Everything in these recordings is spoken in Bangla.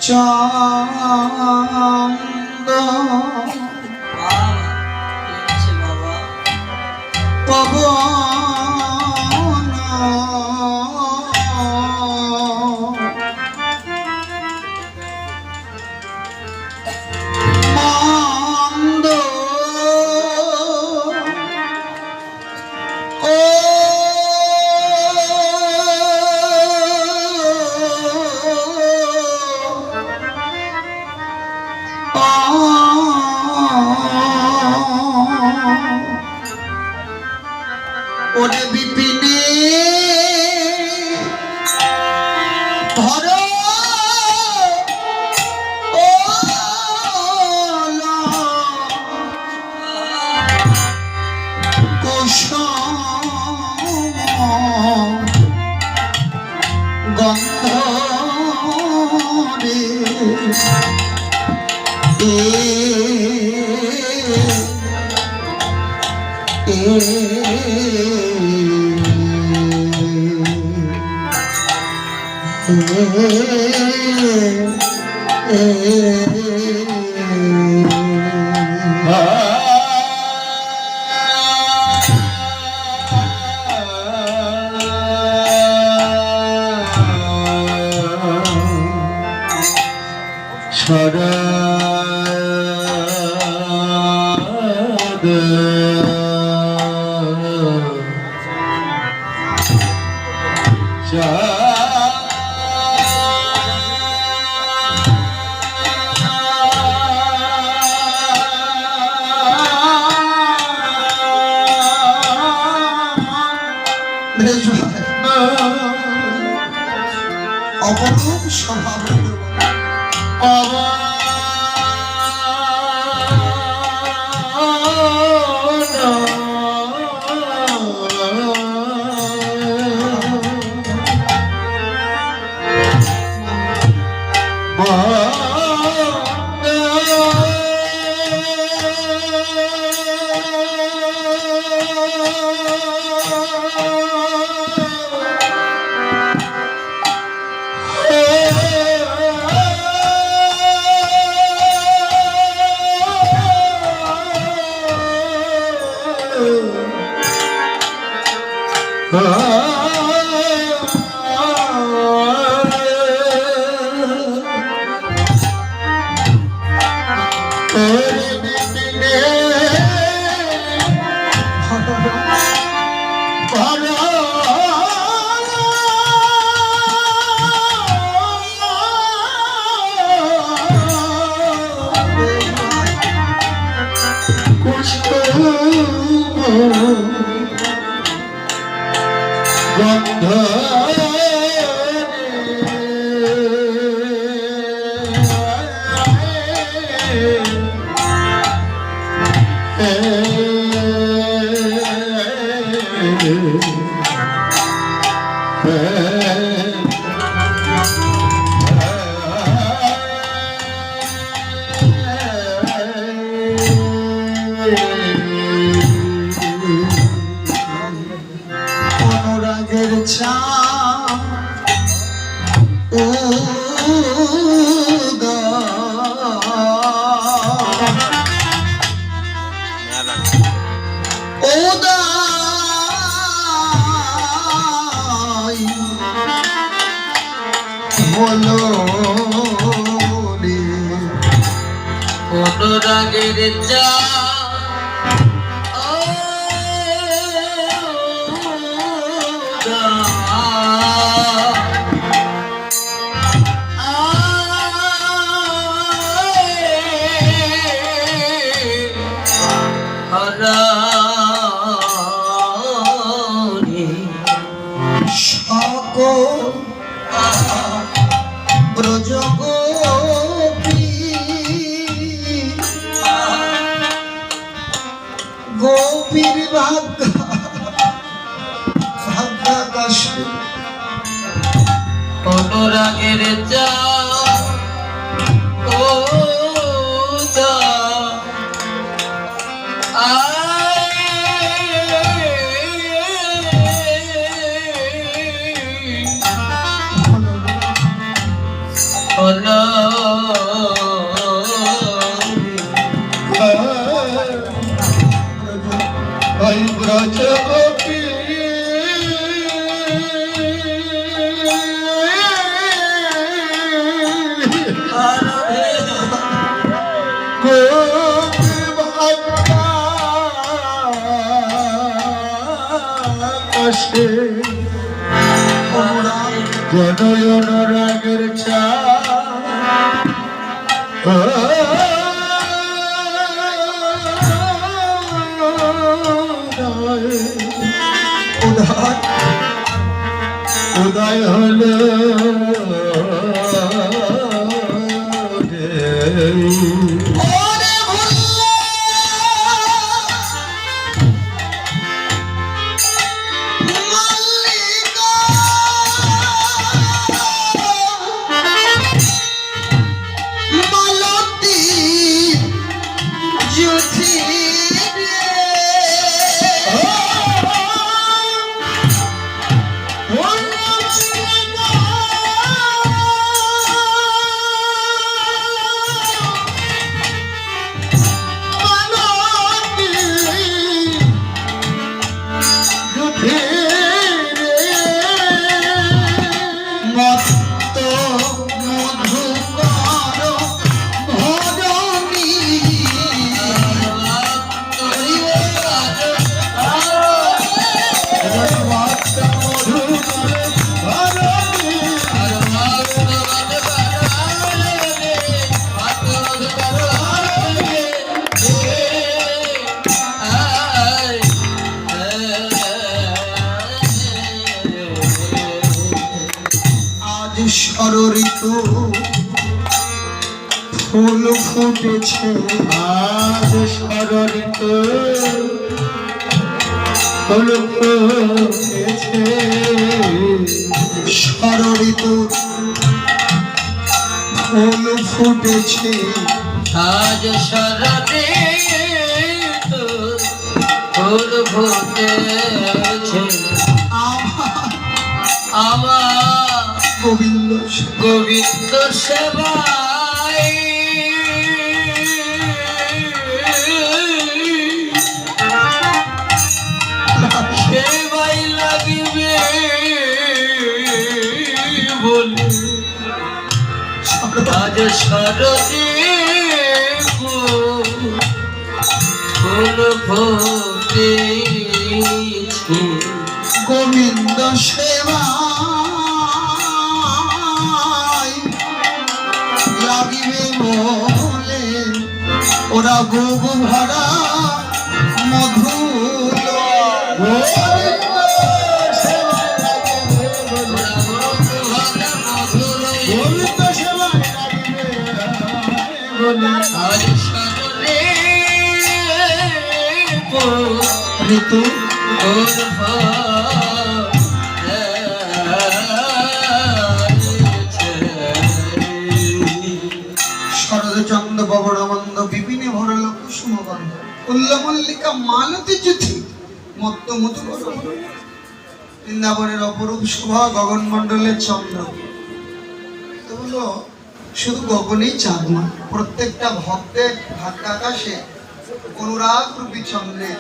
চাঁদ পবন মন্দ ওরে বিপিনে ধর গন্ধ রে অপরূপ স্বভাব অনুরাগের চা বলো অনুরাগের চা গোপীর ভাগ্যাকাশ অনুরাগের চা ও ষোলো ওই ব্রজ গোপী জনয়ন রাগের চা উদয় হল ঋতু ফুল ফুটেছে আজ ঋতু ফুল ফুটেছে ঋতু ফুল ফুটেছে আজ শরতে ফুল ফুটেছে আমার গোবিন্দ গোবিন্দ সেবায় সেবাই লাগিবে বলে আজ শরতে ফুল ফুটেছে গোবিন্দ সেবা লাগিবে বলে ওরা গোব ভরা মধু ঋতু শরদচন্দ্র ববরানন্দ বিপিনে ভরল কুসুম গন্ধ উল্লমল্লিকা মালতী জ্যোতি মত্ত মধু বৃন্দাবনের অপরূপ শোভা গগনমণ্ডলের চন্দ্র তো হলো শুধু গগনেই চাঁদ নয়, প্রত্যেকটা ভক্তের ভাগ্যাকাশে অনুরাগ রূপী চন্দ্রের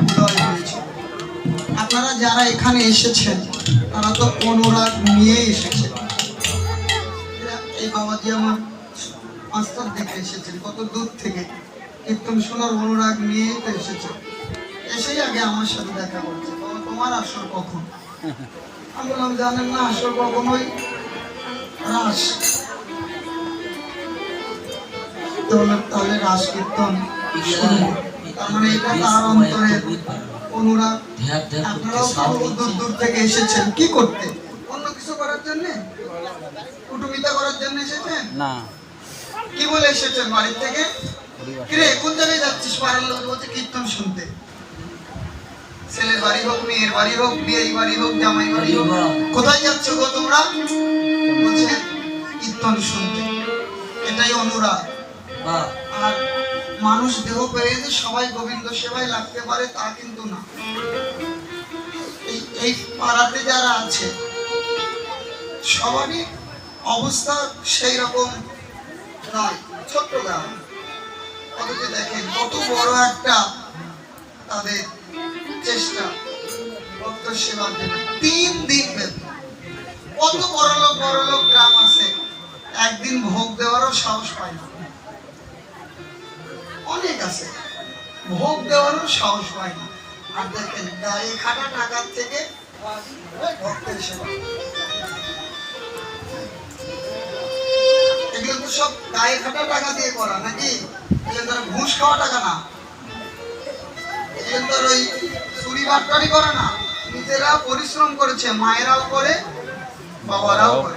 উদয় হয়েছে। আপনারা যারা এখানে এসেছেন তারা তো অনুরাগ নিয়ে এসেছেন। এই বাবাজি আমার মাস্টার দেখে এসেছেন কত দূর থেকে, কীর্তন শোনার অনুরাগ নিয়ে তো এসেছেন। এসেই আগে আমার সাথে দেখা করছে, বাবা তোমার আসর কখন? আমি বললাম জানেন না আসর কখন? ওই রাস। তাহলে রাস কীর্তন শুনবো, তার মানে এটা তার অন্তরের অনুরাগ। আপনারাও দূর দূর থেকে এসেছেন কি করতে? অন্য কিছু করার জন্য, কুটুমিতা করার জন্য এসেছেন না? কি বলে এসেছেন বাড়ি থেকে? কিরে কোন জায়গায় যাচ্ছিস? পাড়ার লোক বলছে কীর্তন শুনতে। ছেলের বাড়ি হোক, মেয়ের বাড়ি হোক, বিয়ে বাড়ি হোক, জামাই বাড়ি হোক, কোথায় যাচ্ছ গো তোমরা? বলছে কীর্তন শুনতে। এটাই অনুরাগ। আর মানুষ দেহ পেয়ে যে সবাই গোবিন্দ সেবায় লাগতে পারে তা কিন্তু না। এই পাড়াতে যারা আছে সবারই অবস্থা সেই রকম নয়, ছোট্ট গ্রাম, অথচ দেখেন কত বড় একটা তাদের চেষ্টা ভক্ত সেবার জন্য 3 দিন ব্যাপী। কত বড় লোক গ্রাম আছে, একদিন ভোগ দেওয়ারও সাহস পায় না। অনেক আছে, ভোগ দেওয়ারও সাহস পায় না। আর দেখেন গায়ে খাটা টাকার থেকে ভক্তের সেবা, এগুলো তো সব গায়ে খাটা টাকা দিয়ে করা নাকি? এগুলো তারা ঘুষ খাওয়া টাকা না, এগুলো তো ওই চুরি বাটপারি করে না, নিজেরা পরিশ্রম করেছে, মায়েরাও করে, বাবারাও করে।